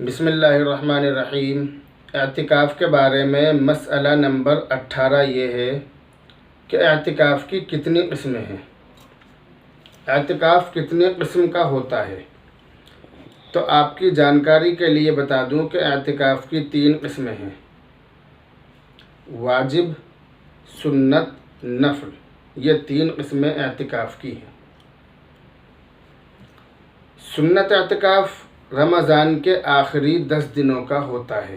بسم اللہ الرحمن الرحیم۔ اعتکاف کے بارے میں مسئلہ نمبر 18 یہ ہے کہ اعتکاف کی کتنی قسمیں ہیں، اعتکاف کتنے قسم کا ہوتا ہے۔ تو آپ کی جانکاری کے لیے بتا دوں کہ اعتکاف کی 3 قسمیں ہیں: واجب، سنت، نفل۔ یہ 3 قسمیں اعتکاف کی ہیں۔ سنت اعتکاف رمضان کے آخری 10 دنوں کا ہوتا ہے۔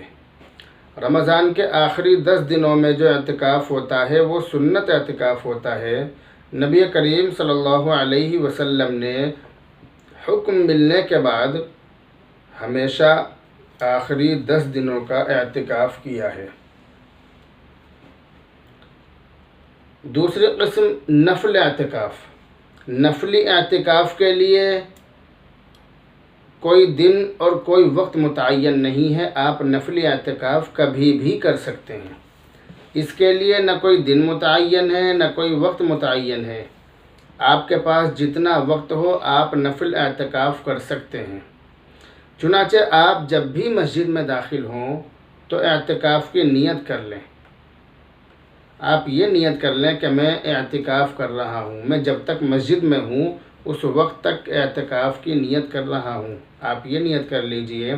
رمضان کے آخری 10 دنوں میں جو اعتکاف ہوتا ہے وہ سنت اعتکاف ہوتا ہے۔ نبی کریم صلی اللہ علیہ وسلم نے حکم ملنے کے بعد ہمیشہ آخری 10 دنوں کا اعتکاف کیا ہے۔ دوسری قسم نفل اعتکاف۔ نفلی اعتکاف کے لیے کوئی دن اور کوئی وقت متعین نہیں ہے، آپ نفلی اعتکاف کبھی بھی کر سکتے ہیں۔ اس کے لیے نہ کوئی دن متعین ہے نہ کوئی وقت متعین ہے، آپ کے پاس جتنا وقت ہو آپ نفل اعتکاف کر سکتے ہیں۔ چنانچہ آپ جب بھی مسجد میں داخل ہوں تو اعتکاف کی نیت کر لیں۔ آپ یہ نیت کر لیں کہ میں اعتکاف کر رہا ہوں، میں جب تک مسجد میں ہوں اس وقت تک اعتکاف کی نیت کر رہا ہوں۔ آپ یہ نیت کر لیجئے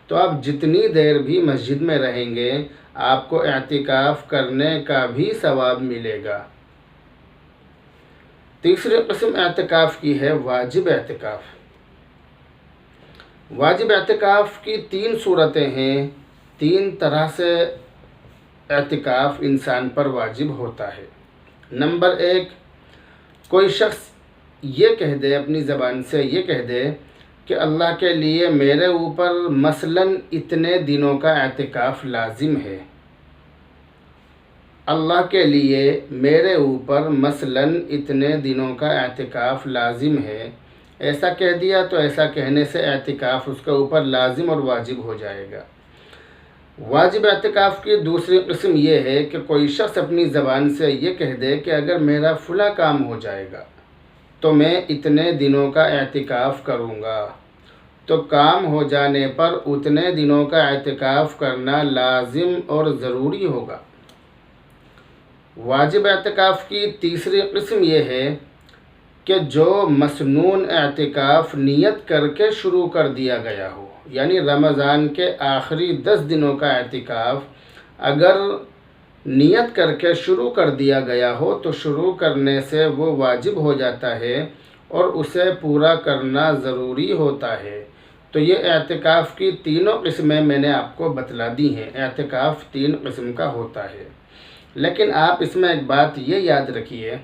تو آپ جتنی دیر بھی مسجد میں رہیں گے آپ کو اعتکاف کرنے کا بھی ثواب ملے گا۔ تیسری قسم اعتکاف کی ہے واجب اعتکاف۔ واجب اعتکاف کی 3 صورتیں ہیں، 3 طرح سے اعتکاف انسان پر واجب ہوتا ہے۔ نمبر 1، کوئی شخص یہ کہہ دے، اپنی زبان سے یہ کہہ دے کہ اللہ کے لیے میرے اوپر مثلاً اتنے دنوں کا اعتکاف لازم ہے، اللہ کے لیے میرے اوپر مثلاً اتنے دنوں کا اعتکاف لازم ہے۔ ایسا کہہ دیا تو ایسا کہنے سے اعتکاف اس کے اوپر لازم اور واجب ہو جائے گا۔ واجب اعتکاف کی دوسری قسم یہ ہے کہ کوئی شخص اپنی زبان سے یہ کہہ دے کہ اگر میرا فلاں کام ہو جائے گا تو میں اتنے دنوں کا اعتکاف کروں گا، تو کام ہو جانے پر اتنے دنوں کا اعتکاف کرنا لازم اور ضروری ہوگا۔ واجب اعتکاف کی تیسری قسم یہ ہے کہ جو مسنون اعتکاف نیت کر کے شروع کر دیا گیا ہو، یعنی رمضان کے آخری 10 دنوں کا اعتکاف اگر نیت کر کے شروع کر دیا گیا ہو تو شروع کرنے سے وہ واجب ہو جاتا ہے اور اسے پورا کرنا ضروری ہوتا ہے۔ تو یہ اعتکاف کی 3 قسمیں میں نے آپ کو بتلا دی ہیں۔ اعتکاف 3 قسم کا ہوتا ہے، لیکن آپ اس میں ایک بات یہ یاد رکھیے،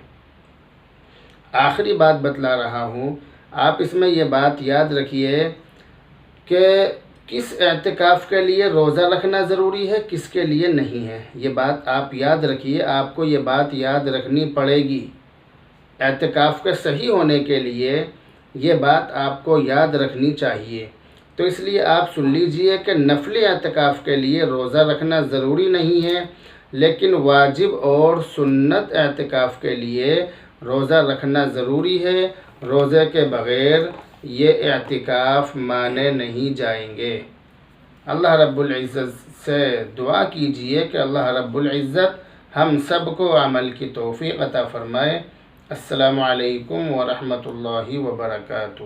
آخری بات بتلا رہا ہوں، آپ اس میں یہ بات یاد رکھیے کہ کس اعتکاف کے لیے روزہ رکھنا ضروری ہے، کس کے لیے نہیں ہے۔ یہ بات آپ یاد رکھیے، آپ کو یہ بات یاد رکھنی پڑے گی۔ اعتکاف کے صحیح ہونے کے لیے یہ بات آپ کو یاد رکھنی چاہیے۔ تو اس لیے آپ سن لیجئے کہ نفلی اعتکاف کے لیے روزہ رکھنا ضروری نہیں ہے، لیکن واجب اور سنت اعتکاف کے لیے روزہ رکھنا ضروری ہے۔ روزے کے بغیر یہ اعتکاف مانے نہیں جائیں گے۔ اللہ رب العزت سے دعا کیجئے کہ اللہ رب العزت ہم سب کو عمل کی توفیق عطا فرمائے۔ السلام علیکم ورحمۃ اللہ وبرکاتہ۔